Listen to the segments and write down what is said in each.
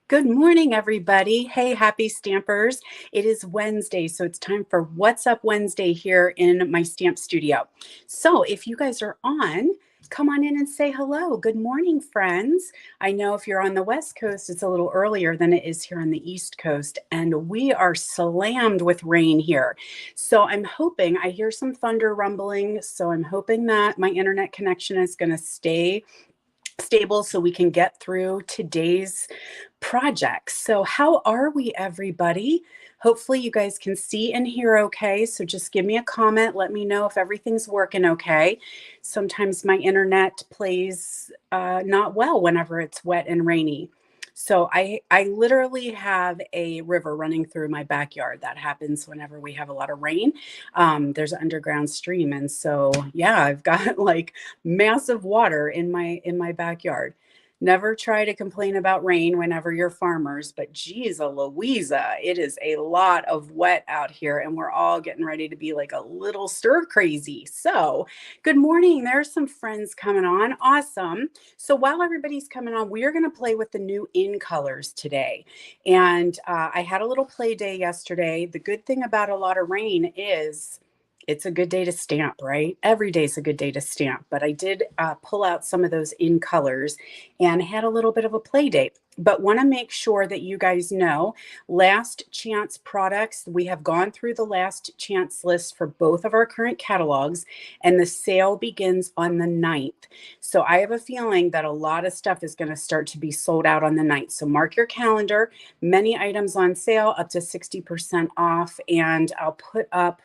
Good morning, everybody. Hey, happy stampers. It is Wednesday, so it's time for What's Up Wednesday here in my stamp studio. So if you guys are on, come on in and say hello. Good morning, friends. I know if you're on the West Coast, it's a little earlier than it is here on the East Coast, and we are slammed with rain here. So I'm hoping, I hear some thunder rumbling, so I'm hoping that my internet connection is going to stay stable so we can get through today's projects. So how are we, everybody? Hopefully you guys can see and hear okay. So just give me a comment. Let me know if everything's working okay. Sometimes my internet plays not well whenever it's wet and rainy. So I literally have a river running through my backyard. That happens whenever we have a lot of rain. There's an underground stream, and so yeah, I've got like massive water in my backyard. Never try to complain about rain whenever you're farmers, but geez, Louisa, it is a lot of wet out here, and we're all getting ready to be like a little stir crazy. So, good morning. There's some friends coming on. Awesome. So, while everybody's coming on, we are going to play with the new in colors today. And I had a little play day yesterday. The good thing about a lot of rain is it's a good day to stamp, right? Every day's a good day to stamp. But I did pull out some of those in colors and had a little bit of a play date. But want to make sure that you guys know last chance products. We have gone through the last chance list for both of our current catalogs, and the sale begins on the 9th. So I have a feeling that a lot of stuff is going to start to be sold out on the 9th. So mark your calendar. Many items on sale, up to 60% off. And I'll put up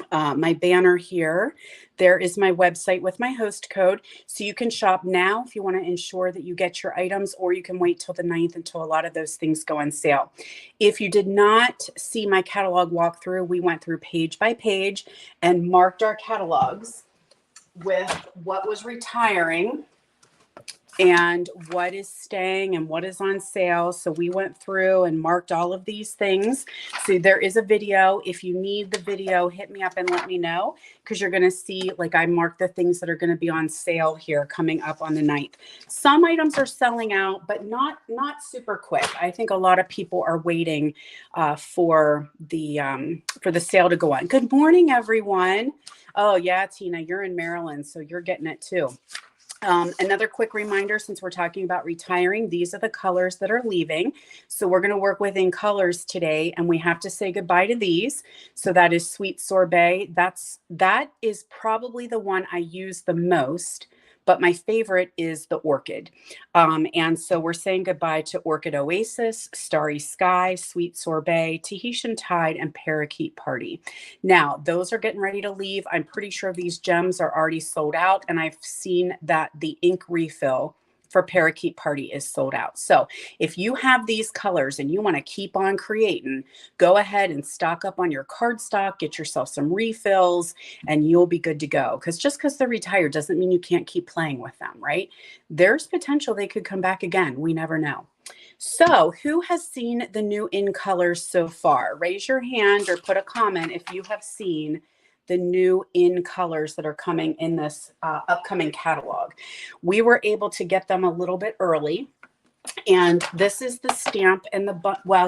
my banner here. There is my website with my host code. So you can shop now if you want to ensure that you get your items, or you can wait till the 9th until a lot of those things go on sale. If you did not see my catalog walkthrough, we went through page by page and marked our catalogs with what was retiring and what is staying and what is on sale. So we went through and marked all of these things. So there is a video. If you need the video, hit me up and let me know, because you're going to see, like, I marked the things that are going to be on sale here coming up on the 9th. Some items are selling out, but not super quick. I think a lot of people are waiting for the sale to go on. Good morning, everyone. Oh yeah, Tina, you're in Maryland, so you're getting it too. Another quick reminder, since we're talking about retiring, these are the colors that are leaving. So we're going to work within colors today, and we have to say goodbye to these. So that is Sweet Sorbet. That is probably the one I use the most, but my favorite is the Orchid. And so we're saying goodbye to Orchid Oasis, Starry Sky, Sweet Sorbet, Tahitian Tide, and Parakeet Party. Now, those are getting ready to leave. I'm pretty sure these gems are already sold out, and I've seen that the ink refill for Parakeet Party is sold out. So if you have these colors and you want to keep on creating, go ahead and stock up on your cardstock, get yourself some refills, and you'll be good to go. Because just because they're retired doesn't mean you can't keep playing with them, right? There's potential they could come back again. We never know. So who has seen the new in colors so far? Raise your hand or put a comment if you have seen the new in colors that are coming in this upcoming catalog. We were able to get them a little bit early. And this is the stamp and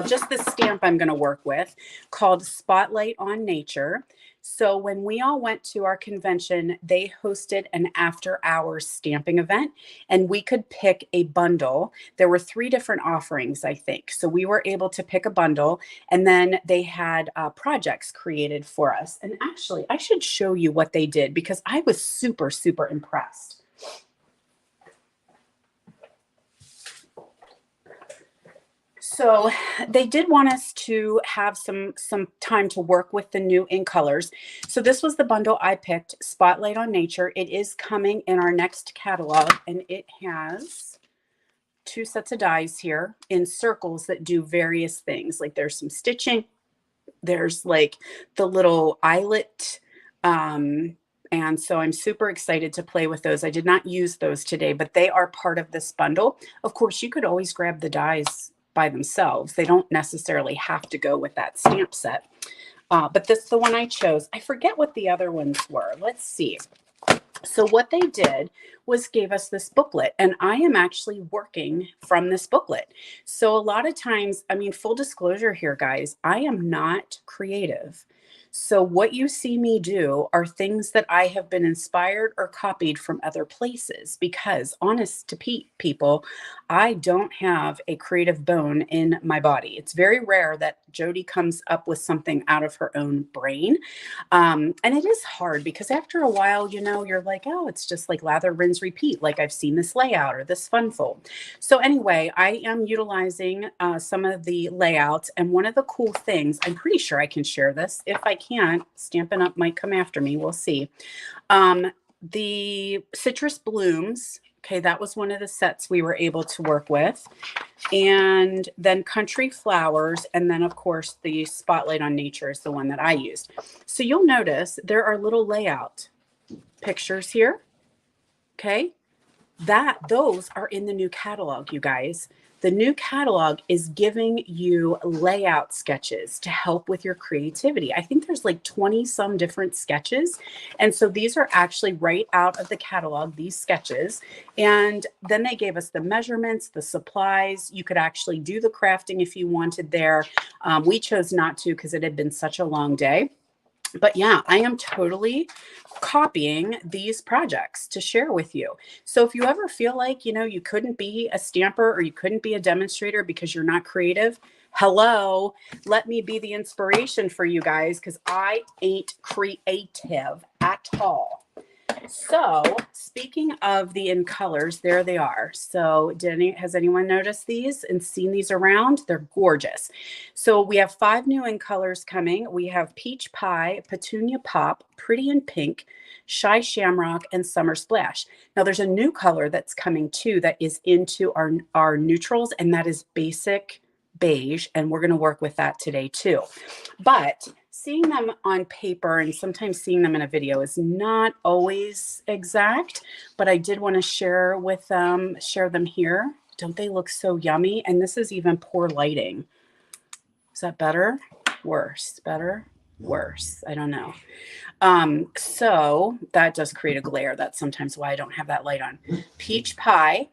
just the stamp I'm going to work with, called Spotlight on Nature. So when we all went to our convention, they hosted an after hours stamping event, and we could pick a bundle. There were 3 different offerings, I think. So we were able to pick a bundle, and then they had projects created for us. And actually, I should show you what they did, because I was super, super impressed. So they did want us to have some time to work with the new in colors. So this was the bundle I picked, Spotlight on Nature. It is coming in our next catalog, and it has 2 sets of dies here in circles that do various things. Like there's some stitching, there's like the little eyelet, and so I'm super excited to play with those. I did not use those today, but they are part of this bundle. Of course, you could always grab the dies by themselves. They don't necessarily have to go with that stamp set. But this is the one I chose. I forget what the other ones were. Let's see. So what they did was gave us this booklet, and I am actually working from this booklet. So a lot of times, I mean, full disclosure here, guys, I am not creative. So what you see me do are things that I have been inspired or copied from other places because honest to people, I don't have a creative bone in my body. It's very rare that Jody comes up with something out of her own brain. And it is hard because after a while, you know, you're like, oh, it's just like lather, rinse, repeat. Like I've seen this layout or this fun fold. So anyway, I am utilizing some of the layouts. And one of the cool things, I'm pretty sure I can share this. If I can't, Stampin' Up! Might come after me. We'll see. The citrus blooms. Okay, that was one of the sets we were able to work with. And then country flowers. And then, of course, the spotlight on nature is the one that I used. So you'll notice there are little layout pictures here. Okay, those are in the new catalog, you guys. The new catalog is giving you layout sketches to help with your creativity. I think there's like 20 some different sketches. And so these are actually right out of the catalog, these sketches. And then they gave us the measurements, the supplies. You could actually do the crafting if you wanted there. We chose not to because it had been such a long day. But yeah, I am totally copying these projects to share with you. So if you ever feel like, you know, you couldn't be a stamper or you couldn't be a demonstrator because you're not creative, hello, let me be the inspiration for you guys because I ain't creative at all. So speaking of the in colors, there they are. So has anyone noticed these and seen these around? They're gorgeous. So we have 5 new in colors coming. We have Peach Pie, Petunia Pop, Pretty in Pink, Shy Shamrock, and Summer Splash. Now there's a new color that's coming too that is into our neutrals, and that is Basic Beige, and we're going to work with that today too. But seeing them on paper and sometimes seeing them in a video is not always exact, but I did want to share them here. Don't they look so yummy? And this is even poor lighting. Is that better? Worse? Better? Worse? I don't know. So that does create a glare. That's sometimes why I don't have that light on. Peach Pie,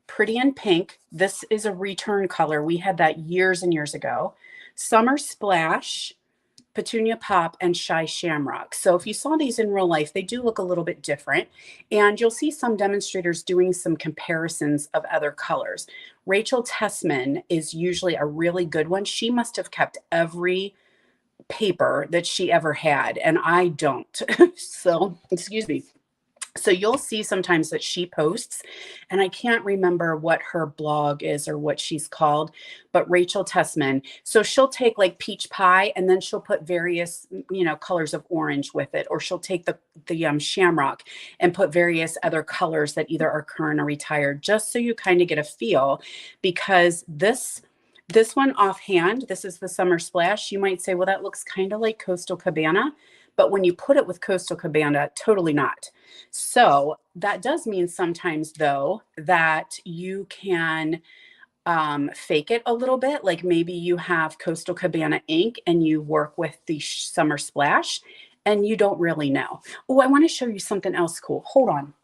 Pretty in Pink. This is a return color. We had that years and years ago. Summer Splash, Petunia Pop, and Shy Shamrock. So if you saw these in real life, they do look a little bit different. And you'll see some demonstrators doing some comparisons of other colors. Rachel Tessman is usually a really good one. She must have kept every paper that she ever had, and I don't. So, excuse me. So you'll see sometimes that she posts, and I can't remember what her blog is or what she's called, but Rachel Tessman. So she'll take like Peach Pie and then she'll put various, you know, colors of orange with it, or she'll take the Shamrock and put various other colors that either are current or retired, just so you kind of get a feel. Because this one offhand, this is the Summer Splash. You might say, well, that looks kind of like Coastal Cabana. But when you put it with Coastal Cabana, totally not. So that does mean sometimes, though, that you can fake it a little bit. Like maybe you have Coastal Cabana ink and you work with the Summer Splash and you don't really know. Oh, I want to show you something else cool. Hold on.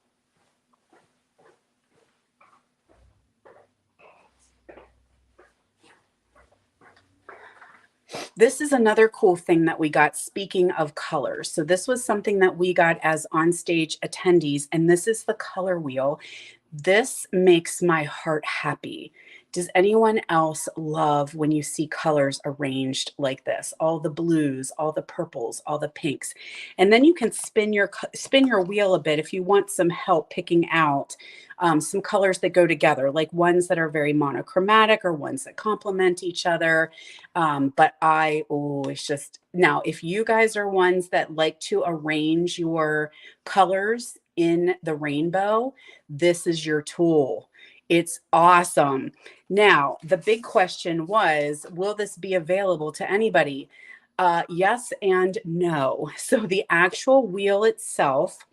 This is another cool thing that we got, speaking of colors. So this was something that we got as on-stage attendees, and this is the color wheel. This makes my heart happy. Does anyone else love when you see colors arranged like this? All the blues, all the purples, all the pinks. And then you can spin your wheel a bit if you want some help picking out some colors that go together, like ones that are very monochromatic or ones that complement each other. It's just, now, if you guys are ones that like to arrange your colors in the rainbow, this is your tool. It's awesome. Now, the big question was, will this be available to anybody? Yes and no. So the actual wheel itself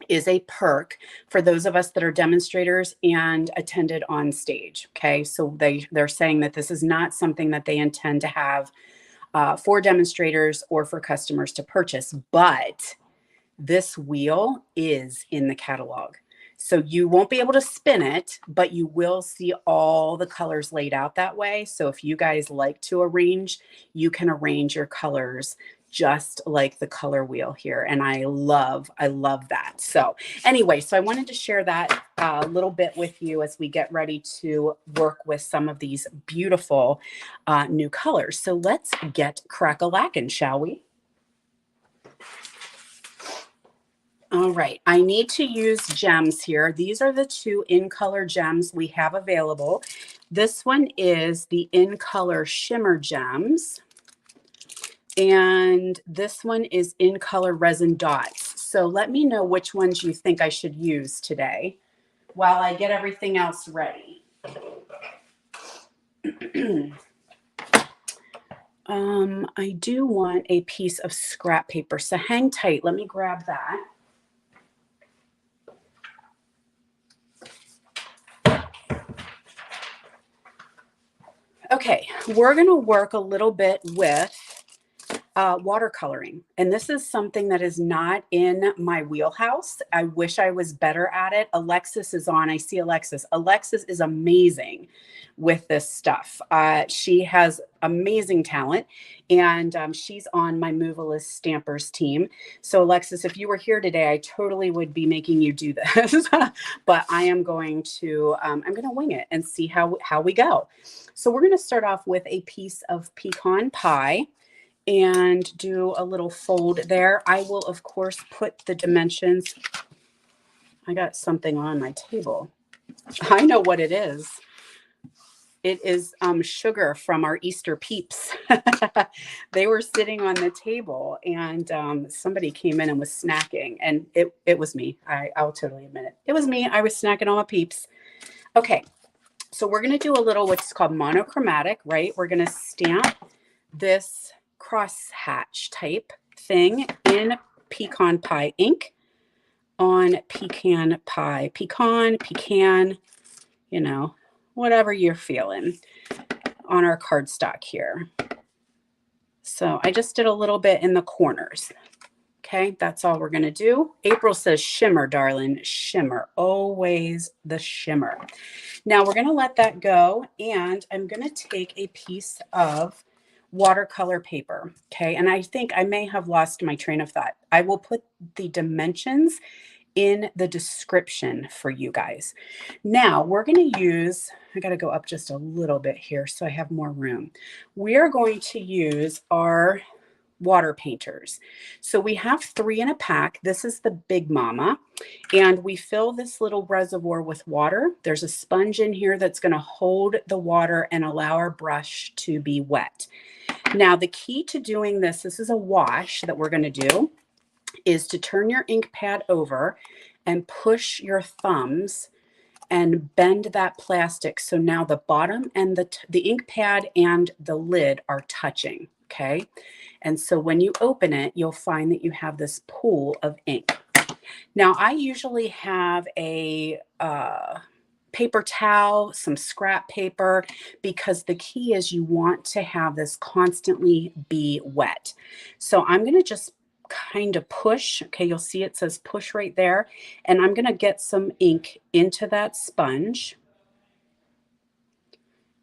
is a perk for those of us that are demonstrators and attended on stage. Okay, so they're saying that this is not something that they intend to have for demonstrators or for customers to purchase, but this wheel is in the catalog. So you won't be able to spin it, but you will see all the colors laid out that way. So if you guys like to arrange, you can arrange your colors just like the color wheel here. And I love that. So anyway, so I wanted to share that a little bit with you as we get ready to work with some of these beautiful new colors. So let's get crack-a-lackin', shall we? All right, I need to use gems here. These are the two in color gems we have available. This one is the in color shimmer gems. And this one is in color resin dots. So let me know which ones you think I should use today while I get everything else ready. I do want a piece of scrap paper, so hang tight. Let me grab that. Okay, we're going to work a little bit with watercoloring. And this is something that is not in my wheelhouse. I wish I was better at it. Alexis is on. I see Alexis. Alexis is amazing with this stuff. She has amazing talent, and she's on my Movalist Stampers team. So Alexis, if you were here today, I totally would be making you do this, but I am going to, I'm going to wing it and see how we go. So we're going to start off with a piece of pecan pie and do a little fold there. I will, of course, put the dimensions. I got something on my table. I know what it is. It is sugar from our Easter peeps. They were sitting on the table, and somebody came in and was snacking, and it was me. I'll totally admit it. It was me. I was snacking on my peeps. Okay, so we're going to do a little what's called monochromatic, right? We're going to stamp this crosshatch type thing in pecan pie ink on pecan pie. Pecan, you know, whatever you're feeling on our cardstock here. So I just did a little bit in the corners. Okay, that's all we're going to do. April says shimmer, darling, shimmer, always the shimmer. Now we're going to let that go, and I'm going to take a piece of watercolor paper. Okay, and I think I may have lost my train of thought. I will put the dimensions in the description for you guys. Now we're going to use, I got to go up just a little bit here so I have more room. We are going to use our water painters. So we have 3 in a pack. This is the Big Mama, and we fill this little reservoir with water. There's a sponge in here that's going to hold the water and allow our brush to be wet. Now the key to doing this is a wash that we're going to do, is to turn your ink pad over and push your thumbs and bend that plastic. So now the bottom and the ink pad and the lid are touching. Okay. And so when you open it, you'll find that you have this pool of ink. Now I usually have a paper towel, some scrap paper, because the key is you want to have this constantly be wet. So I'm going to just kind of push. Okay, you'll see it says push right there. And I'm going to get some ink into that sponge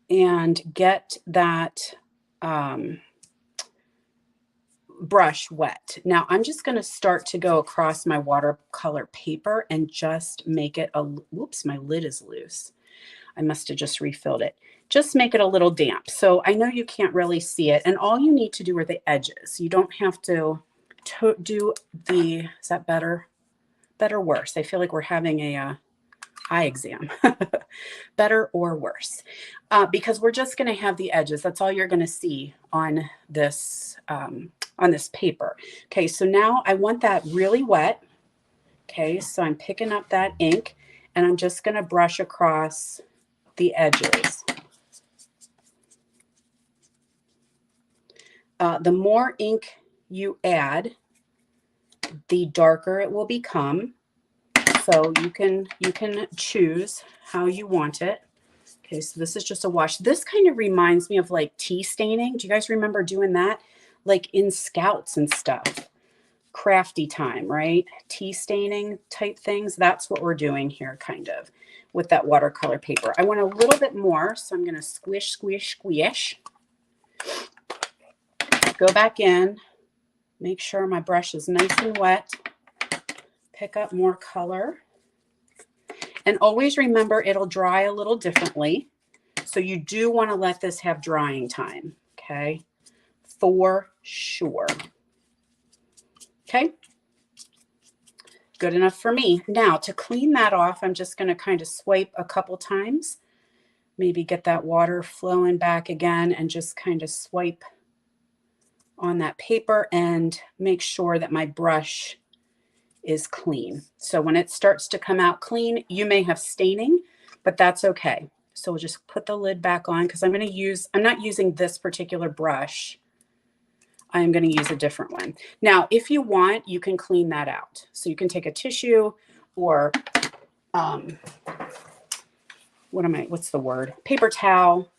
and get that brush wet. Now I'm just going to start to go across my watercolor paper and just make it a, whoops, my lid is loose. I must have just refilled it. Just make it a little damp. So I know you can't really see it, and all you need to do are the edges. You don't have to do the, is that better? Better, worse? I feel like we're having a eye exam. Better or worse? Because we're just going to have the edges. That's all you're going to see on this paper. Okay, so now I want that really wet. Okay, so I'm picking up that ink and I'm just going to brush across the edges. The more ink you add, the darker it will become. So you can choose how you want it. Okay, so this is just a wash. This kind of reminds me of like tea staining. Do you guys remember doing that? Like in Scouts and stuff. crafty time, right? Tea staining type things. That's what we're doing here kind of with that watercolor paper. I want a little bit more, so I'm going to squish, squish, squish. Go back in, make sure my brush is nice and wet. Pick up more color. And always remember it'll dry a little differently. So you do want to let this have drying time, okay? For sure. Okay? Good enough for me. Now, to clean that off, I'm just going to kind of swipe a couple times. Maybe get that water flowing back again and just kind of swipe on that paper and make sure that my brush is clean. So when it starts to come out clean, you may have staining, but that's okay. So we'll just put the lid back on because I'm not using this particular brush. I'm going to use a different one. Now, if you want, you can clean that out. So you can take a tissue or what's the word? Paper towel,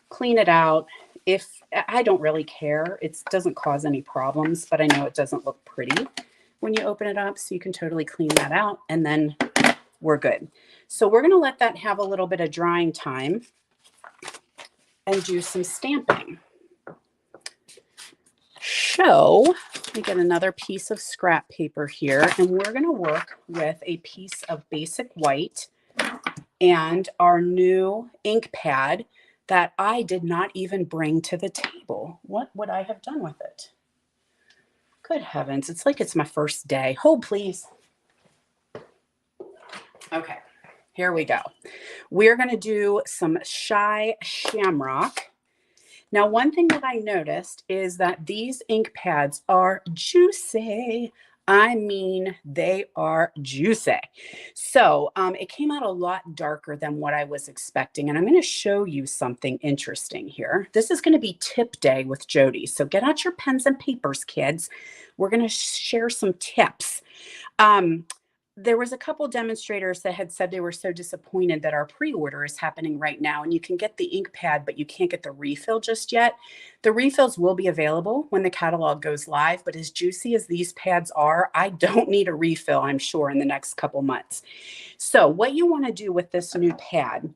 clean it out. If I don't really care, it doesn't cause any problems, but I know it doesn't look pretty when you open it up. So you can totally clean that out and then we're good. So we're going to let that have a little bit of drying time and do some stamping. So let me get another piece of scrap paper here, and we're going to work with a piece of basic white and our new ink pad that I did not even bring to the table. What would I have done with it? Good heavens, it's like it's my first day. Hold, please. Okay, here we go. We're going to do some Shy Shamrock. Now, one thing that I noticed is that these ink pads are juicy. I mean, they are juicy. So it came out a lot darker than what I was expecting. And I'm going to show you something interesting here. This is going to be tip day with Jody. So get out your pens and papers, kids. We're going to share some tips. There was a couple demonstrators that had said they were so disappointed that our pre-order is happening right now and you can get the ink pad, but you can't get the refill just yet. The refills will be available when the catalog goes live, but as juicy as these pads are, I don't need a refill, I'm sure, in the next couple months. So what you want to do with this new pad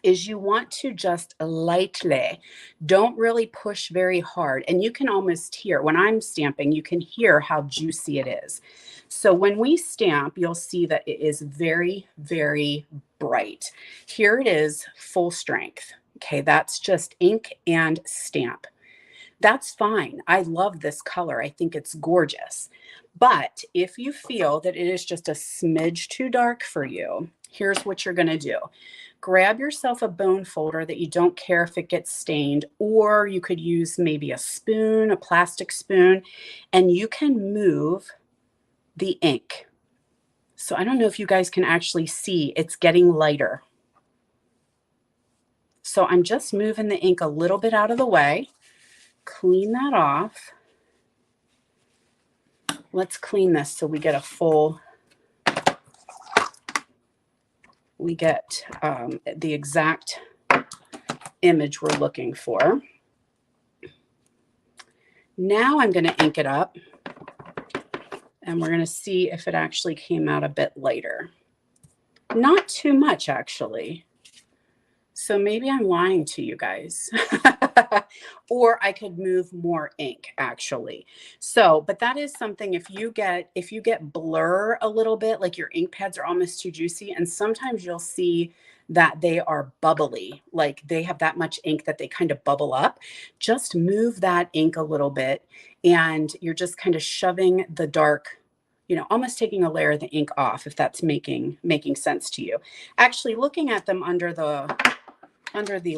is you want to just lightly, don't really push very hard. And you can almost hear, when I'm stamping, you can hear how juicy it is. So when we stamp, you'll see that it is very, very bright. Here it is, full strength. Okay, that's just ink and stamp. That's fine. I love this color. I think it's gorgeous. But if you feel that it is just a smidge too dark for you, here's what you're going to do. Grab yourself a bone folder that you don't care if it gets stained, or you could use maybe a spoon, a plastic spoon, and you can move the ink. So I don't know if you guys can actually see, it's getting lighter. So I'm just moving the ink a little bit out of the way. Clean that off. Let's clean this so we get a full, we get the exact image we're looking for. Now I'm going to ink it up and we're going to see if it actually came out a bit lighter. Not too much, actually. So maybe I'm lying to you guys. Or I could move more ink, actually. So, but that is something, if you get blur a little bit, like your ink pads are almost too juicy, and sometimes you'll see that they are bubbly, like they have that much ink that they kind of bubble up. Just move that ink a little bit and you're just kind of shoving the dark, you know, almost taking a layer of the ink off, if that's making sense to you. Actually, looking at them under the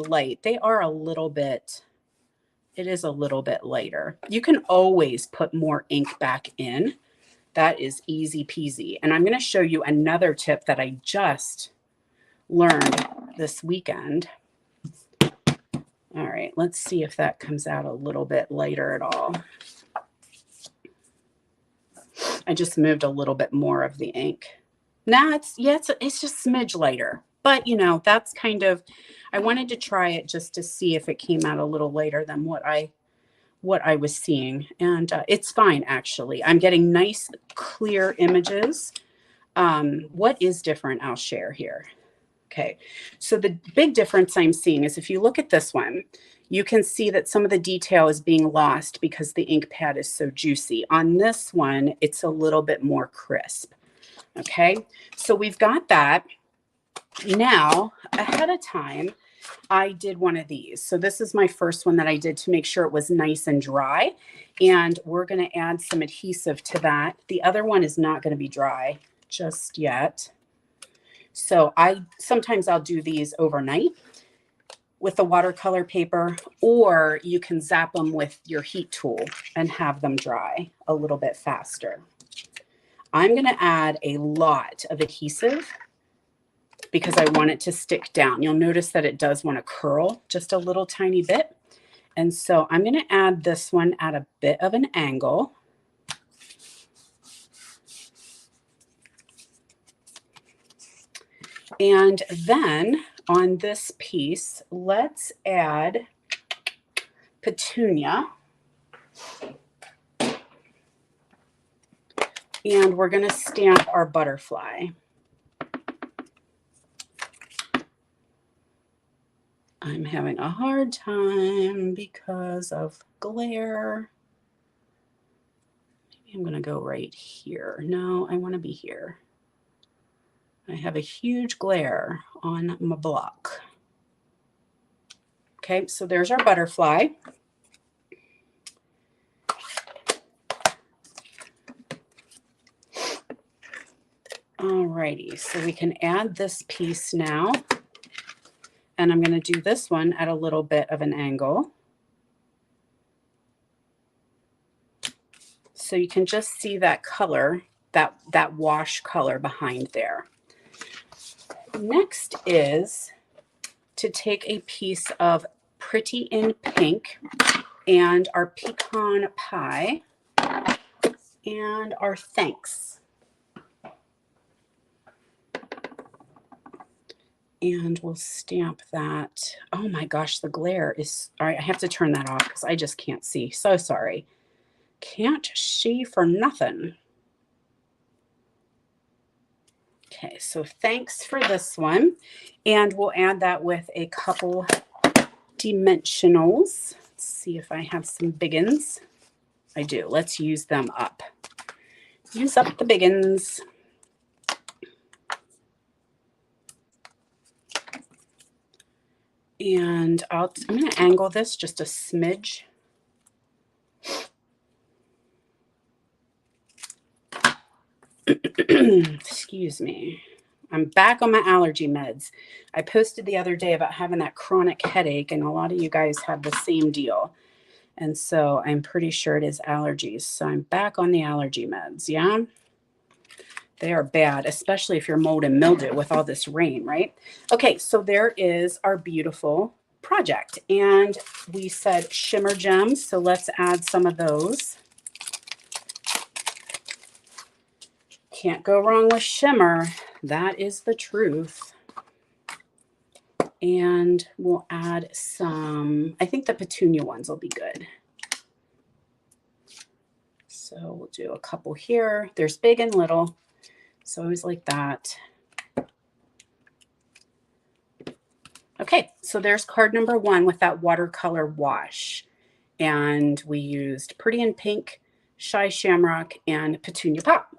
light, they are a little bit, it is a little bit lighter. You can always put more ink back in. That is easy peasy. And I'm going to show you another tip that I just learned this weekend. All right, let's see if that comes out a little bit lighter at all. I just moved a little bit more of the ink. Now it's just smidge lighter. But, you know, that's kind of, I wanted to try it just to see if it came out a little later than what I what I was seeing. And it's fine, actually. I'm getting nice, clear images. What is different, I'll share here. Okay, so the big difference I'm seeing is if you look at this one, you can see that some of the detail is being lost because the ink pad is so juicy. On this one, it's a little bit more crisp. Okay, so we've got that. Now, ahead of time, I did one of these. So this is my first one that I did to make sure it was nice and dry. And we're going to add some adhesive to that. The other one is not going to be dry just yet. So sometimes I'll do these overnight with the watercolor paper, or you can zap them with your heat tool and have them dry a little bit faster. I'm going to add a lot of adhesive because I want it to stick down. You'll notice that it does want to curl just a little tiny bit. And so I'm going to add this one at a bit of an angle. And then on this piece, let's add Petunia. And we're going to stamp our butterfly. I'm having a hard time because of glare. Maybe I'm going to go right here. No, I want to be here. I have a huge glare on my block. Okay, so there's our butterfly. Alrighty, so we can add this piece now. And I'm going to do this one at a little bit of an angle. So you can just see that color, that wash color behind there. Next is to take a piece of Pretty in Pink and our Pecan Pie and our Thanks. And we'll stamp that. Oh my gosh, the glare is, all right, I have to turn that off because I just can't see. So sorry. Can't see for nothing. Okay, so thanks for this one. And we'll add that with a couple dimensionals. Let's see if I have some biggins. I do. Let's use them up. Use up the biggins. And I'm going to angle this just a smidge. Excuse me. I'm back on my allergy meds. I posted the other day about having that chronic headache, and a lot of you guys have the same deal. And so I'm pretty sure it is allergies. So I'm back on the allergy meds. Yeah. They are bad, especially if you're mold and mildew with all this rain, right? Okay, so there is our beautiful project. And we said shimmer gems, so let's add some of those. Can't go wrong with shimmer. That is the truth. And we'll add some, I think the petunia ones will be good. So we'll do a couple here. There's big and little. So I always like that. Okay, so there's card number 1 with that watercolor wash. And we used Pretty in Pink, Shy Shamrock, and Petunia Pop.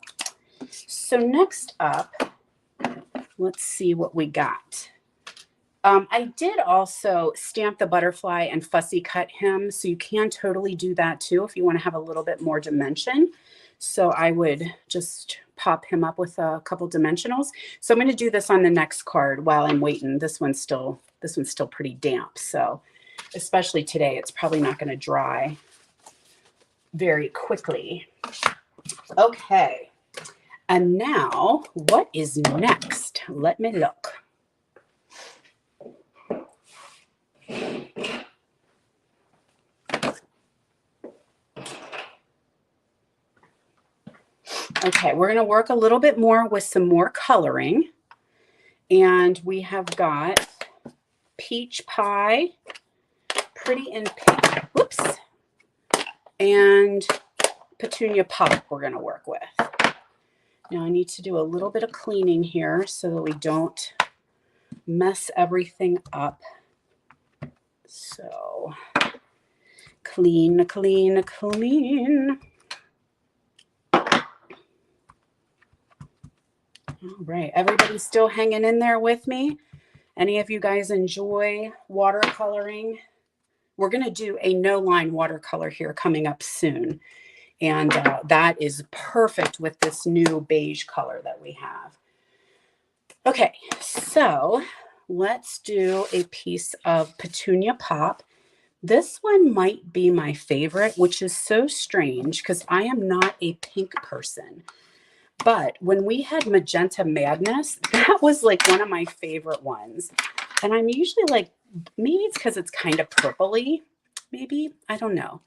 So next up, let's see what we got. I did also stamp the butterfly and fussy cut him. So you can totally do that too if you want to have a little bit more dimension. So I would just pop him up with a couple dimensionals. So I'm going to do this on the next card while I'm waiting. This one's still pretty damp. So especially today, it's probably not going to dry very quickly. Okay. And now what is next? Let me look. Okay, we're going to work a little bit more with some more coloring. And we have got Peach Pie, Pretty in Pink. Whoops. and Petunia Pop we're going to work with. Now I need to do a little bit of cleaning here so that we don't mess everything up. So clean, clean, clean. All right, everybody's still hanging in there with me? Any of you guys enjoy watercoloring? We're going to do a no-line watercolor here coming up soon. And that is perfect with this new beige color that we have. Okay, so let's do a piece of Petunia Pop. This one might be my favorite, which is so strange because I am not a pink person. But when we had Magenta Madness, that was like one of my favorite ones. And I'm usually like, maybe it's because it's kind of purpley, maybe, I don't know.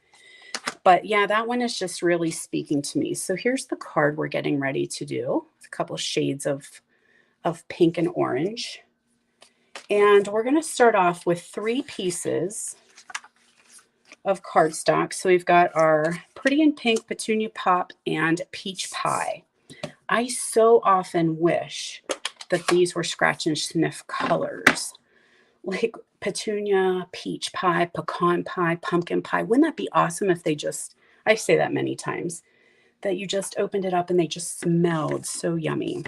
But yeah, that one is just really speaking to me. So here's the card we're getting ready to do. A couple of shades of pink and orange. And we're going to start off with 3 pieces of cardstock. So we've got our Pretty in Pink, Petunia Pop, and Peach Pie. I so often wish that these were scratch and sniff colors, like Petunia, Peach Pie, Pecan Pie, Pumpkin Pie. Wouldn't that be awesome if they just, I say that many times, that you just opened it up and they just smelled so yummy.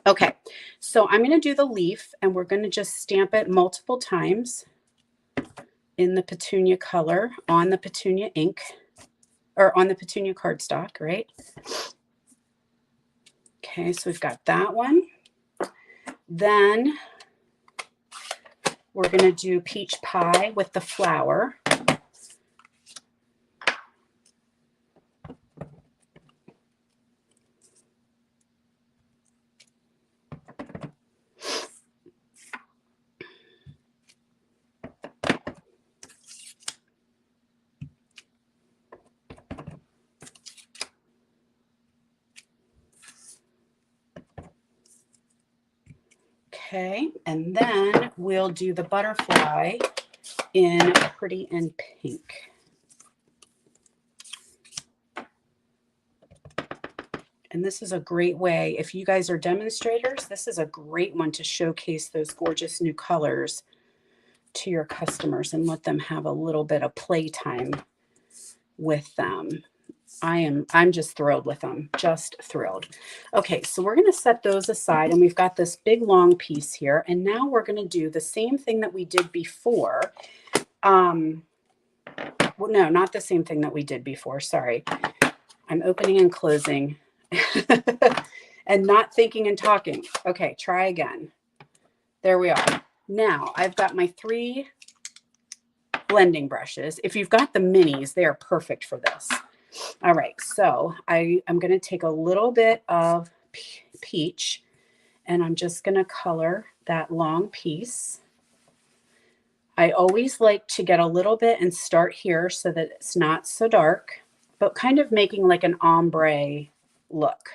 Okay, so I'm going to do the leaf and we're going to just stamp it multiple times in the Petunia color on the Petunia ink, or on the Petunia cardstock, right? Okay, so we've got that one. Then we're going to do Peach Pie with the flower. Okay, and then we'll do the butterfly in Pretty in Pink. And this is a great way, if you guys are demonstrators, this is a great one to showcase those gorgeous new colors to your customers and let them have a little bit of playtime with them. I'm just thrilled with them, just thrilled. Okay, so we're going to set those aside, and we've got this big long piece here, and now we're going to do the same thing that we did before. Well, no, not the same thing that we did before. Sorry, I'm opening and closing and not thinking and talking. Okay, try again. There we are. Now I've got my 3 blending brushes. If you've got the minis, they are perfect for this. All right, so I'm going to take a little bit of peach, and I'm just going to color that long piece. I always like to get a little bit and start here so that it's not so dark, but kind of making like an ombre look.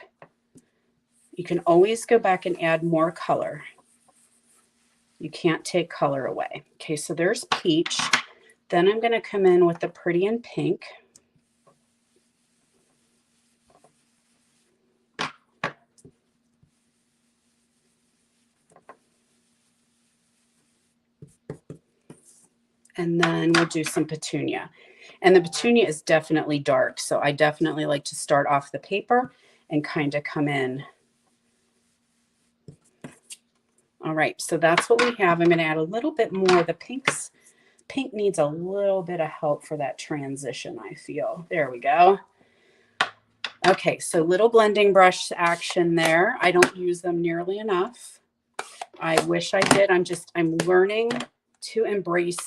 You can always go back and add more color. You can't take color away. Okay, so there's peach. Then I'm going to come in with the Pretty in Pink. And then we'll do some Petunia. And the Petunia is definitely dark, so I definitely like to start off the paper and kind of come in. All right, so that's what we have. I'm going to add a little bit more. The pink needs a little bit of help for that transition, I feel. There we go. Okay, so little blending brush action there. I don't use them nearly enough. I wish I did. I'm learning to embrace.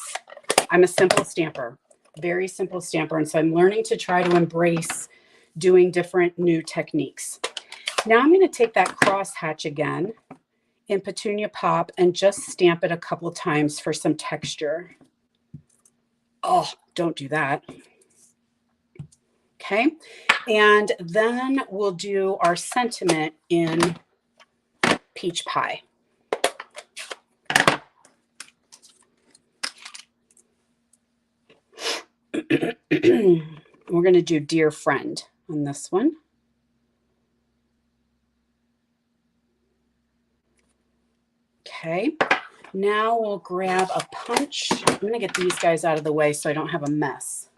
I'm a simple stamper, very simple stamper. And so I'm learning to try to embrace doing different new techniques. Now I'm going to take that cross hatch again in Petunia Pop and just stamp it a couple times for some texture. Oh, don't do that. Okay. And then we'll do our sentiment in Peach Pie. We're going to do Dear Friend on this one. Okay, now we'll grab a punch. I'm going to get these guys out of the way so I don't have a mess.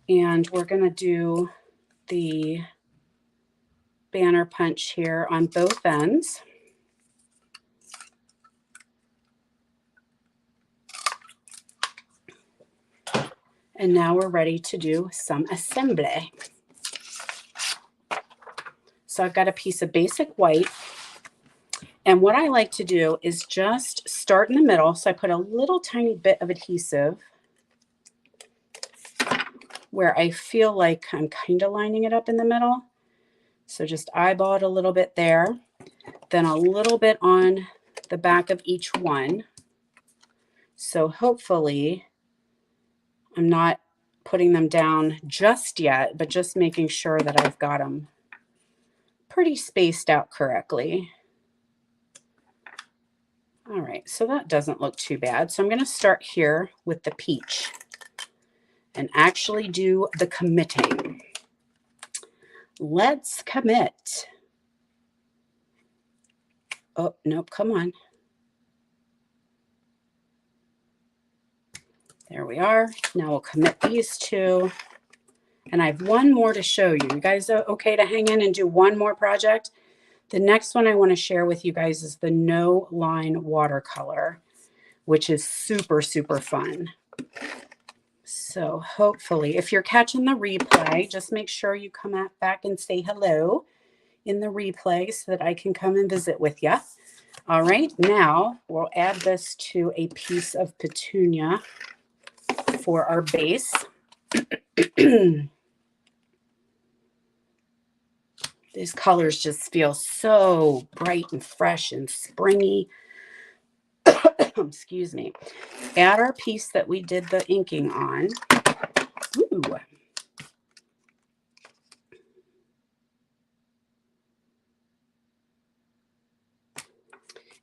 And we're going to do the banner punch here on both ends. And now we're ready to do some assembly. So I've got a piece of basic white. And what I like to do is just start in the middle. So I put a little tiny bit of adhesive where I feel like I'm kind of lining it up in the middle. So just eyeball it a little bit there. Then a little bit on the back of each one. So hopefully I'm not putting them down just yet, but just making sure that I've got them pretty spaced out correctly. All right, so that doesn't look too bad. So I'm going to start here with the peach and actually do the committing. Let's commit. Oh, nope, come on. There we are. Now we'll commit these two. And I have one more to show you. You guys are okay to hang in and do one more project? The next one I want to share with you guys is the no line watercolor, which is super, super fun. So hopefully, if you're catching the replay, just make sure you come back and say hello in the replay so that I can come and visit with you. All right, now we'll add this to a piece of Petunia for our base. These colors just feel so bright and fresh and springy. Excuse me. Add our piece that we did the inking on. Ooh.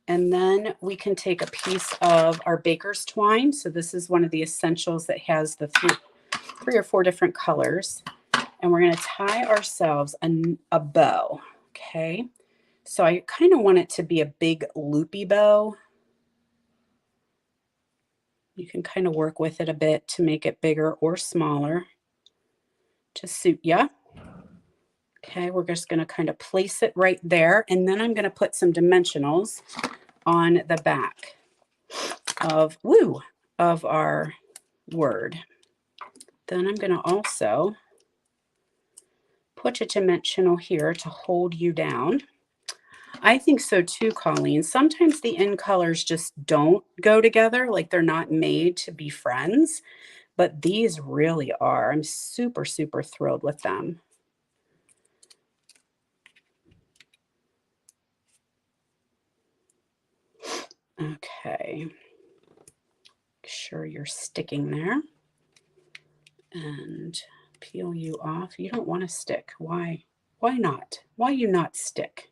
And then we can take a piece of our baker's twine. So this is one of the essentials that has the three or four different colors. And we're going to tie ourselves a bow. Okay. So I kind of want it to be a big loopy bow. You can kind of work with it a bit to make it bigger or smaller to suit you. Okay, we're just going to kind of place it right there. And then I'm going to put some dimensionals on the back of our word. Then I'm going to also put a dimensional here to hold you down. I think so too, Colleen. Sometimes the in colors just don't go together, like they're not made to be friends, but these really are. I'm super, super thrilled with them. Okay. Make sure you're sticking there. And peel you off. You don't want to stick. Why? Why not? Why you not stick?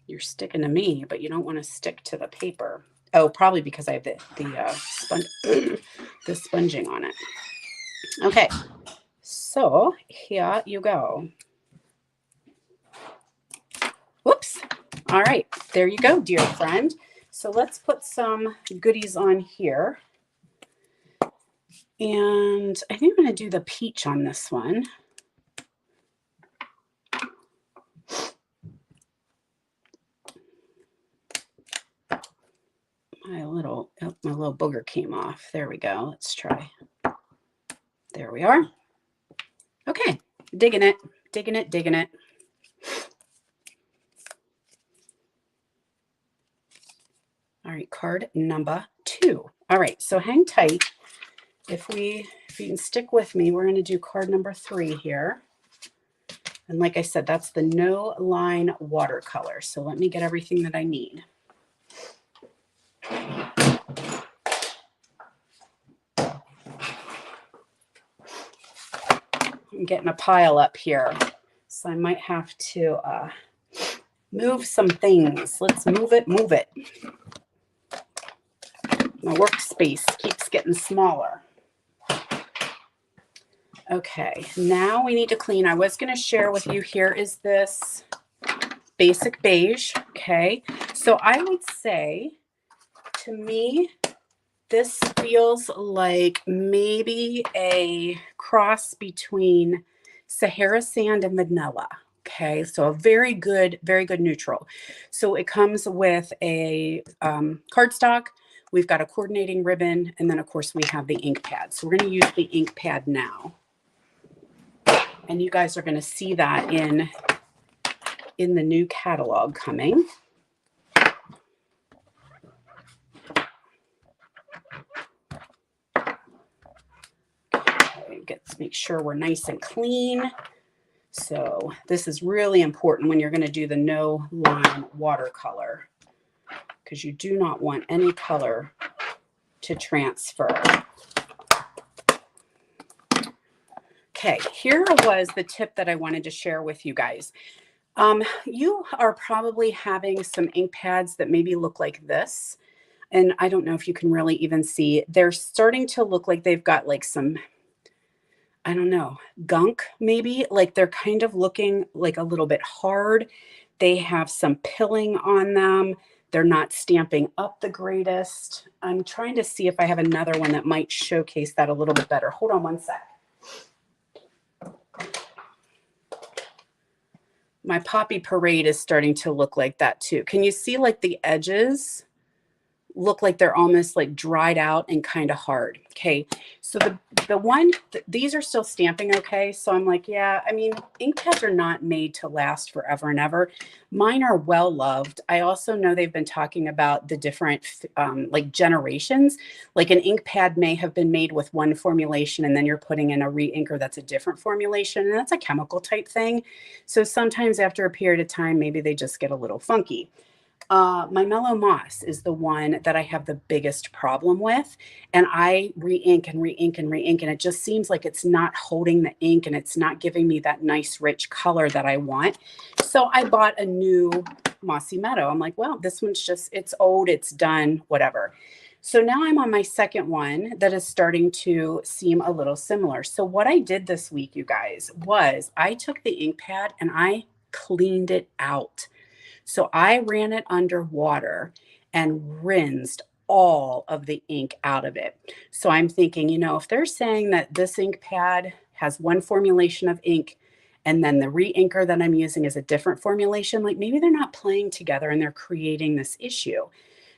You're sticking to me, but you don't want to stick to the paper. Oh, probably because I have the sponging on it. Okay, so here you go. Whoops. All right, there you go, dear friend. So let's put some goodies on here. And I think I'm going to do the peach on this one. My little booger came off. There we go. Let's try. There we are. Okay, digging it, digging it, digging it. All right, card number 2. All right, so hang tight. If you can stick with me, we're going to do card number 3 here. And like I said, that's the no line watercolor. So let me get everything that I need. I'm getting a pile up here, so I might have to move some things. Let's move it, move it. My workspace keeps getting smaller. Okay, now we need to clean. I was going to share with you, here is this basic beige. Okay, so I would say, to me, this feels like maybe a cross between Sahara sand and vanilla. Okay, so a very good neutral. So it comes with a cardstock. We've got a coordinating ribbon, and then of course we have the ink pad. So we're going to use the ink pad now, and you guys are going to see that in the new catalog coming. Let's make sure we're nice and clean. So this is really important when you're going to do the no line watercolor, because you do not want any color to transfer. Okay, here was the tip that I wanted to share with you guys. You are probably having some ink pads that maybe look like this. And I don't know if you can really even see. They're starting to look like they've got like some, I don't know, gunk maybe. Like they're kind of looking like a little bit hard. They have some pilling on them. They're not stamping up the greatest. I'm trying to see if I have another one that might showcase that a little bit better. Hold on one sec. My Poppy Parade is starting to look like that too. Can you see like the edges look like they're almost like dried out and kind of hard? Okay, so these are still stamping okay. So I'm like, yeah, I mean, ink pads are not made to last forever and ever. Mine are well loved. I also know they've been talking about the different like generations. Like an ink pad may have been made with one formulation, and then you're putting in a re-inker that's a different formulation, and that's a chemical type thing. So sometimes after a period of time, maybe they just get a little funky. My Mellow Moss is the one that I have the biggest problem with, and I re-ink and re-ink and re-ink, and it just seems like it's not holding the ink, and it's not giving me that nice rich color that I want. So I bought a new Mossy Meadow. I'm like, well, this one's just, it's old, it's done, whatever. So now I'm on my second one that is starting to seem a little similar. So what I did this week, you guys, was I took the ink pad and I cleaned it out. So I ran it under water and rinsed all of the ink out of it. So I'm thinking, you know, if they're saying that this ink pad has one formulation of ink and then the re-inker that I'm using is a different formulation, like maybe they're not playing together and they're creating this issue.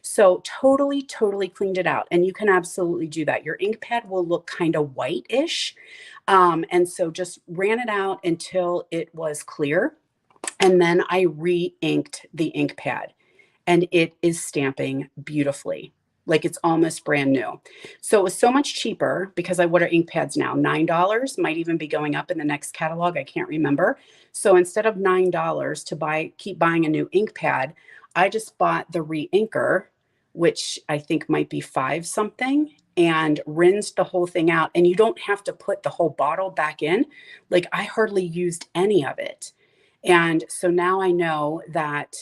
So totally cleaned it out. And you can absolutely do that. Your ink pad will look kind of white-ish. And so just ran it out until it was clear. And then I re-inked the ink pad, and it is stamping beautifully. Like it's almost brand new. So it was so much cheaper because what are ink pads now? $9, might even be going up in the next catalog. I can't remember. So instead of $9 to keep buying a new ink pad, I just bought the re-inker, which I think might be $5 something, and rinsed the whole thing out. And you don't have to put the whole bottle back in. Like I hardly used any of it. And so now I know that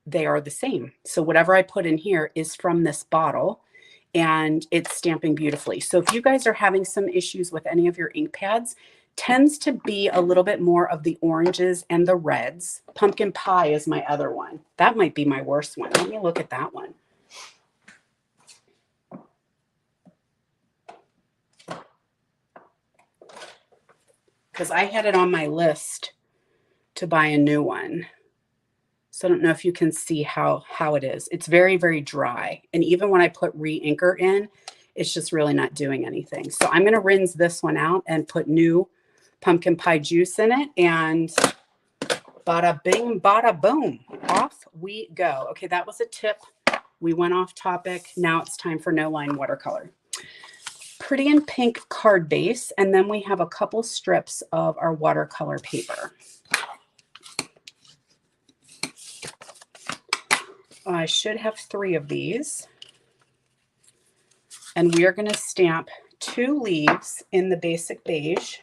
they are the same. So whatever I put in here is from this bottle, and it's stamping beautifully. So if you guys are having some issues with any of your ink pads, tends to be a little bit more of the oranges and the reds. Pumpkin Pie is my other one. That might be my worst one. Let me look at that one. Because I had it on my list to buy a new one. So I don't know if you can see how it is. It's very dry. And even when I put re-inker in, it's just really not doing anything. So I'm going to rinse this one out and put new pumpkin pie juice in it. And bada bing, bada boom. Off we go. Okay, that was a tip. We went off topic. Now it's time for no line watercolor. Pretty in Pink card base. And then we have a couple strips of our watercolor paper. I should have 3 of these. And we are going to stamp 2 leaves in the basic beige.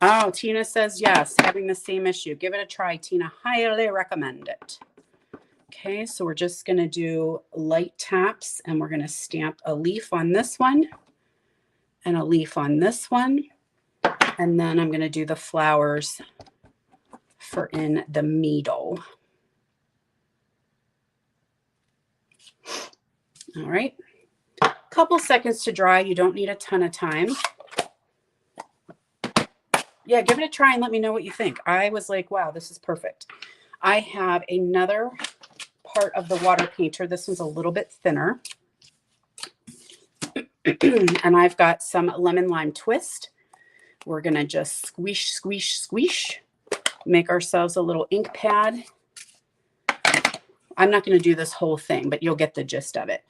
Oh, Tina says yes, having the same issue. Give it a try, Tina. Highly recommend it. Okay, so we're just going to do light taps, and we're going to stamp a leaf on this one and a leaf on this one. And then I'm going to do the flowers for in the middle. All right. Couple seconds to dry. You don't need a ton of time. Yeah, give it a try and let me know what you think. I was like, wow, this is perfect. I have another part of the water painter. This one's a little bit thinner. And I've got some lemon lime twist. We're going to just squish, squish, squish. Make ourselves a little ink pad. I'm not going to do this whole thing, but you'll get the gist of it.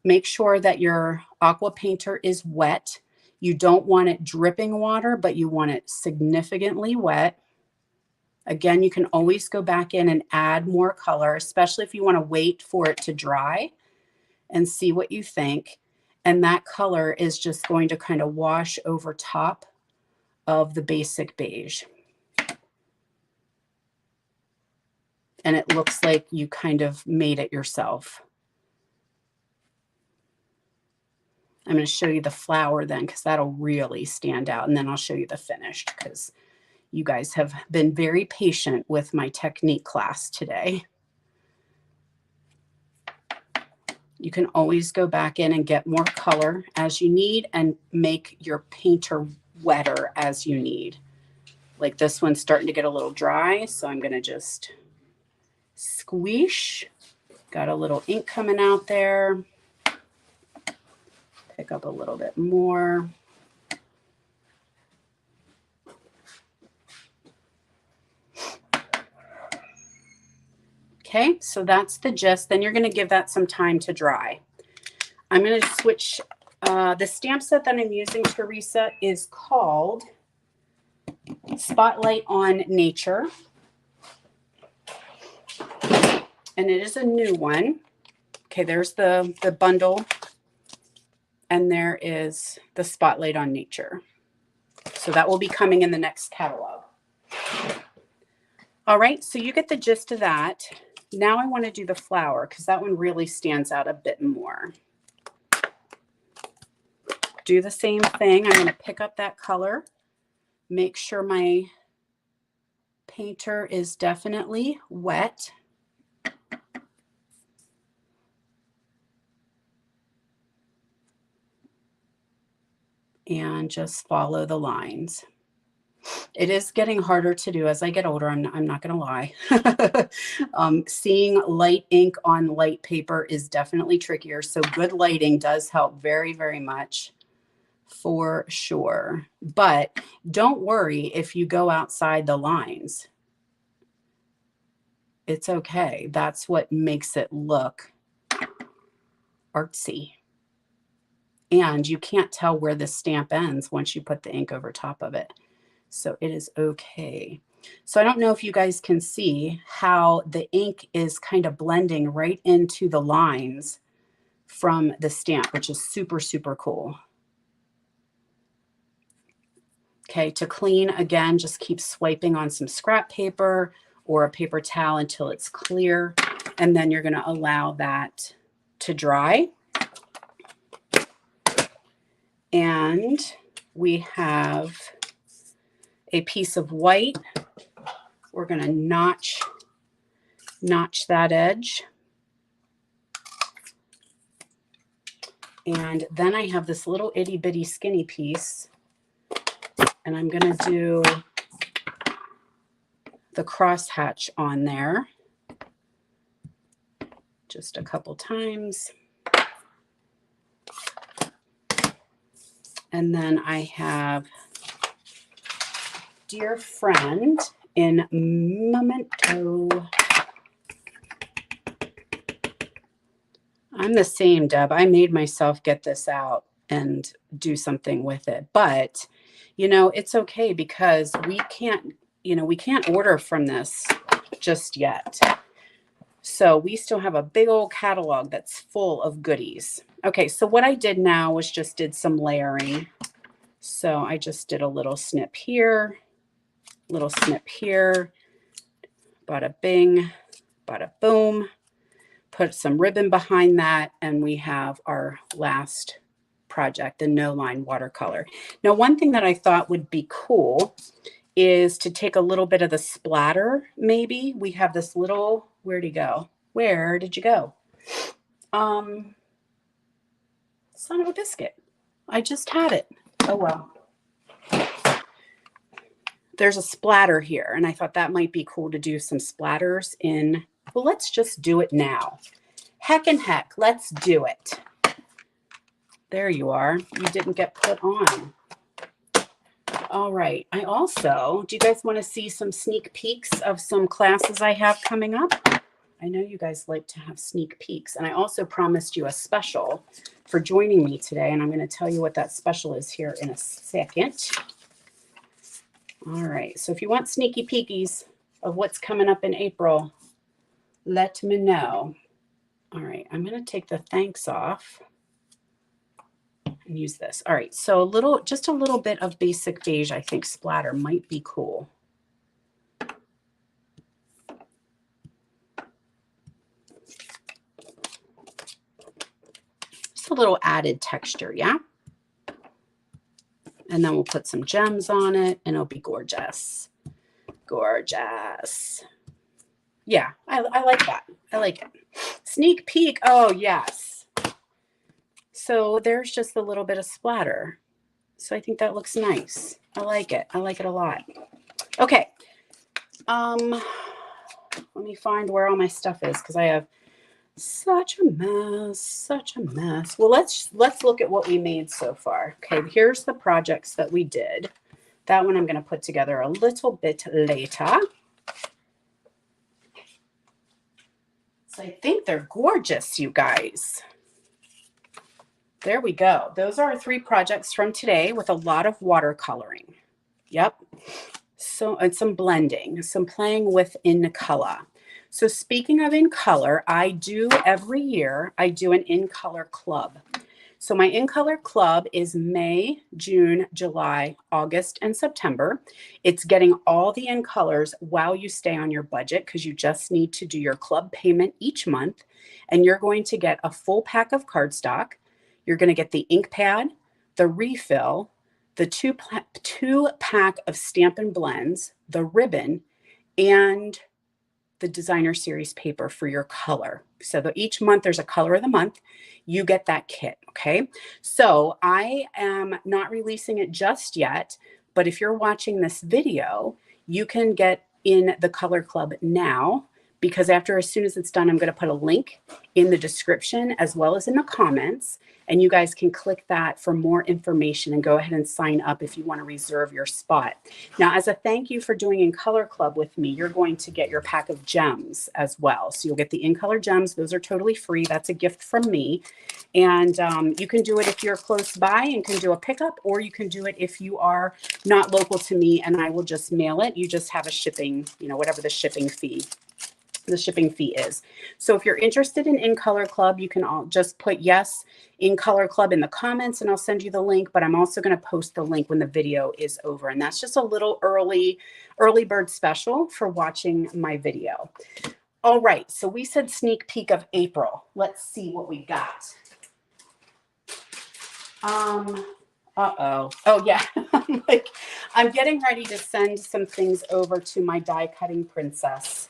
Make sure that your aqua painter is wet. You don't want it dripping water, but you want it significantly wet. Again, you can always go back in and add more color, especially if you want to wait for it to dry and see what you think. And that color is just going to kind of wash over top of the basic beige. And it looks like you kind of made it yourself. I'm going to show you the flower then, because that'll really stand out. And then I'll show you the finished, because you guys have been very patient with my technique class today. You can always go back in and get more color as you need and make your painter wetter as you need. Like this one's starting to get a little dry, so I'm going to just squish. Got a little ink coming out there. Pick up a little bit more. Okay, so that's the gist. Then you're going to give that some time to dry. I'm going to switch. The stamp set that I'm using, Teresa, is called Spotlight on Nature. And it is a new one. Okay, there's the bundle. And there is the Spotlight on Nature. So that will be coming in the next catalog. All right, so you get the gist of that. Now I want to do the flower, because that one really stands out a bit more. Do the same thing. I'm going to pick up that color. Make sure my painter is definitely wet. And just follow the lines. It is getting harder to do as I get older. I'm not going to lie. Seeing light ink on light paper is definitely trickier. So good lighting does help very, very much for sure. But don't worry if you go outside the lines. It's okay. That's what makes it look artsy. And you can't tell where the stamp ends once you put the ink over top of it. So it is okay. So I don't know if you guys can see how the ink is kind of blending right into the lines from the stamp, which is super, super cool. Okay, to clean, again, just keep swiping on some scrap paper or a paper towel until it's clear. And then you're going to allow that to dry. And we have a piece of white. We're going to notch that edge. And then I have this little itty bitty skinny piece, and I'm going to do the crosshatch on there just a couple times. And then I have Dear Friend in Memento. I'm the same, Deb. I made myself get this out and do something with it. But, you know, it's okay because we can't order from this just yet. So we still have a big old catalog that's full of goodies. Okay, so what I did now was just did some layering. So I just did a little snip here, Little snip here. Bada bing, bada boom. Put some ribbon behind that, and we have our last project, the no line watercolor. Now, one thing that I thought would be cool is to take a little bit of the splatter. Maybe we have this little, where'd he go? Where did you go? Son of a biscuit. I just had it. Oh, well. There's a splatter here, and I thought that might be cool to do some splatters in. Well, let's just do it now. Heck and heck, let's do it. There you are. You didn't get put on. All right. I also, do you guys want to see some sneak peeks of some classes I have coming up? I know you guys like to have sneak peeks. And I also promised you a special for joining me today. And I'm going to tell you what that special is here in a second. All right. So if you want sneaky peekies of what's coming up in April, let me know. All right. I'm going to take the thanks off and use this. All right. So just a little bit of basic beige, I think splatter might be cool. Just a little added texture. Yeah. And then we'll put some gems on it and it'll be gorgeous. Gorgeous. Yeah, I like that. I like it. Sneak peek. Oh, yes. So there's just a little bit of splatter. So I think that looks nice. I like it. I like it a lot. Okay. Let me find where all my stuff is because I have such a mess, such a mess. Well, let's look at what we made so far. Okay, here's the projects that we did. That one I'm going to put together a little bit later. So I think they're gorgeous, you guys. There we go. Those are our 3 projects from today with a lot of watercoloring. Yep. So, and some blending, some playing with in color. So speaking of in color, every year, I do an in color club. So my in color club is May, June, July, August, and September. It's getting all the in colors while you stay on your budget because you just need to do your club payment each month. And you're going to get a full pack of cardstock. You're going to get the ink pad, the refill, the two pack of Stampin' Blends, the ribbon, and the designer series paper for your color. So each month there's a color of the month. You get that kit. Okay. So I am not releasing it just yet, but if you're watching this video, you can get in the color club now because as soon as it's done, I'm going to put a link in the description as well as in the comments. And you guys can click that for more information and go ahead and sign up if you want to reserve your spot. Now, as a thank you for doing In Color Club with me, you're going to get your pack of gems as well. So you'll get the In Color gems. Those are totally free. That's a gift from me. And you can do it if you're close by and can do a pickup, or you can do it if you are not local to me and I will just mail it. You just have a shipping, whatever the shipping fee is. So if you're interested in Color Club, you can all just put yes in Color Club in the comments and I'll send you the link, but I'm also going to post the link when the video is over. And that's just a little early bird special for watching my video. All right. So we said sneak peek of April. Let's see what we got. Uh-oh. Oh yeah. I'm getting ready to send some things over to my die cutting princess.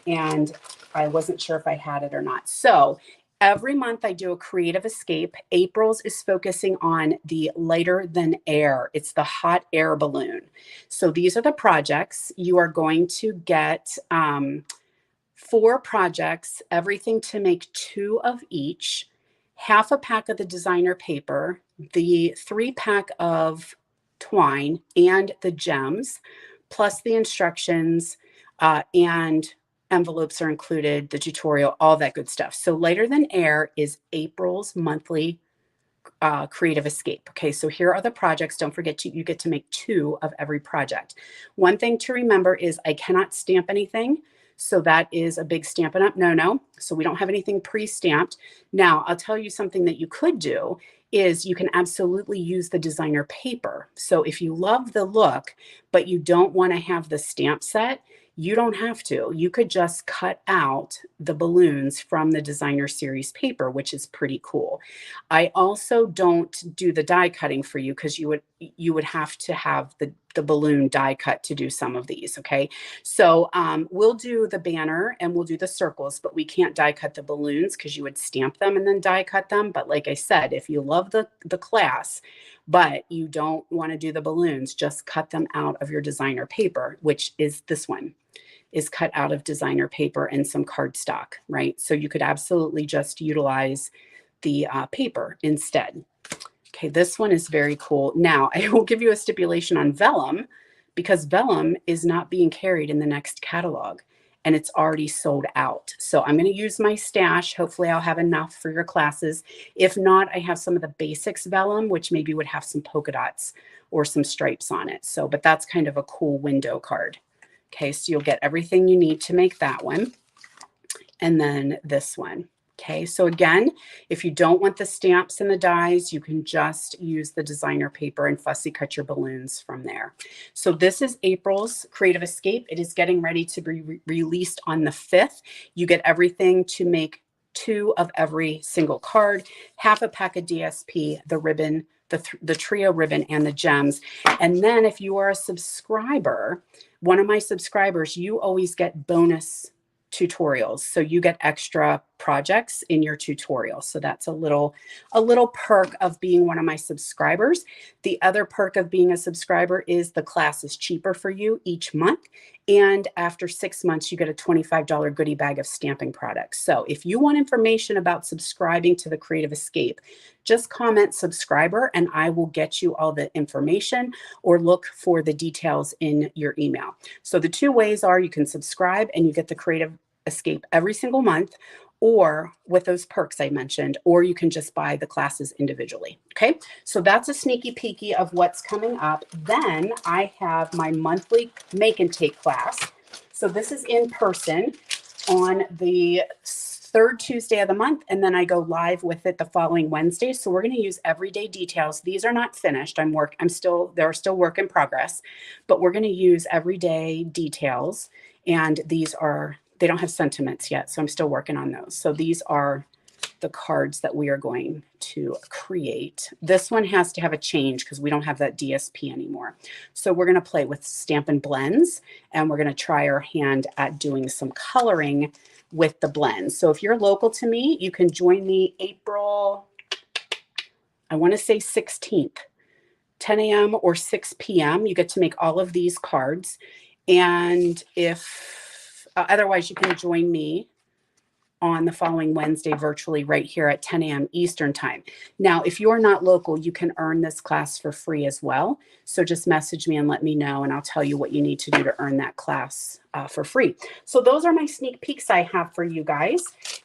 And I wasn't sure if I had it or not. So every month I do a creative escape. April's is focusing on the lighter than air. It's the hot air balloon. So these are the projects. You are going to get 4 projects, everything to make 2 of each, half a pack of the designer paper, the 3 pack of twine and the gems, plus the instructions and envelopes are included, the tutorial, all that good stuff. So Lighter Than Air is April's monthly creative escape. Okay, so here are the projects. Don't forget you get to make 2 of every project. One thing to remember is I cannot stamp anything. So that is a big Stampin' Up! No. So we don't have anything pre-stamped. Now, I'll tell you something that you could do is you can absolutely use the designer paper. So if you love the look, but you don't want to have the stamp set, you don't have to. You could just cut out the balloons from the designer series paper, which is pretty cool. I also don't do the die cutting for you because you would have to have the balloon die cut to do some of these. Okay. So we'll do the banner and we'll do the circles, but we can't die cut the balloons because you would stamp them and then die cut them. But like I said, if you love the class, but you don't want to do the balloons, just cut them out of your designer paper, which is this one is cut out of designer paper and some cardstock, right? So you could absolutely just utilize the paper instead. Okay, this one is very cool. Now, I will give you a stipulation on vellum because vellum is not being carried in the next catalog and it's already sold out. So I'm going to use my stash. Hopefully I'll have enough for your classes. If not, I have some of the basics vellum, which maybe would have some polka dots or some stripes on it. So, but that's kind of a cool window card. Okay, so you'll get everything you need to make that one. And then this one. Okay, so again, if you don't want the stamps and the dies, you can just use the designer paper and fussy cut your balloons from there. So this is April's Creative Escape. It is getting ready to be released on the 5th. You get everything to make 2 of every single card, half a pack of DSP, the ribbon, the trio ribbon, and the gems. And then if you are a subscriber, one of my subscribers, you always get bonus tutorials. So you get extra projects in your tutorial. So that's a little perk of being one of my subscribers. The other perk of being a subscriber is the class is cheaper for you each month. And after 6 months, you get a $25 goodie bag of stamping products. So if you want information about subscribing to the Creative Escape, just comment subscriber and I will get you all the information or look for the details in your email. So the 2 ways are you can subscribe and you get the Creative Escape every single month, or with those perks I mentioned, or you can just buy the classes individually. Okay, so that's a sneaky peeky of what's coming up. Then I have my monthly make and take class. So this is in person on the 3rd Tuesday of the month, and then I go live with it the following Wednesday. So we're going to use everyday details. These are not finished. They're still work in progress, but we're going to use everyday details, and they don't have sentiments yet, so I'm still working on those. So these are the cards that we are going to create. This one has to have a change because we don't have that DSP anymore. So we're going to play with Stampin' Blends, and we're going to try our hand at doing some coloring with the blends. So if you're local to me, you can join me April, I want to say 16th, 10 a.m. or 6 p.m. You get to make all of these cards. And if otherwise, you can join me on the following Wednesday virtually right here at 10 a.m. Eastern time. Now, if you're not local, you can earn this class for free as well. So just message me and let me know, and I'll tell you what you need to do to earn that class for free. So those are my sneak peeks I have for you guys.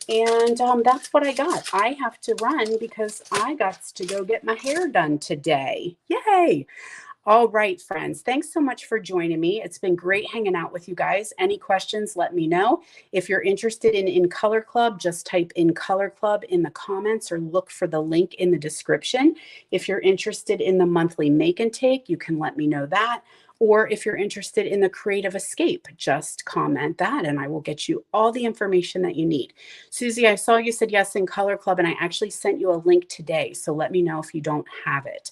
And that's what I got. I have to run because I got to go get my hair done today. Yay! All right, friends, thanks so much for joining me. It's been great hanging out with you guys. Any questions, let me know. If you're interested in Color Club, just type in Color Club in the comments or look for the link in the description. If you're interested in the monthly make and take, you can let me know that. Or if you're interested in the Creative Escape, just comment that and I will get you all the information that you need. Susie, I saw you said yes in Color Club, and I actually sent you a link today. So let me know if you don't have it.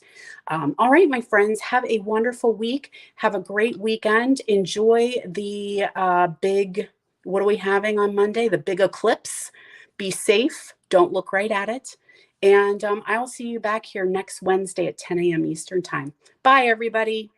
All right, my friends, have a wonderful week. Have a great weekend. Enjoy the big, what are we having on Monday? The big eclipse. Be safe. Don't look right at it. And I will see you back here next Wednesday at 10 a.m. Eastern time. Bye, everybody.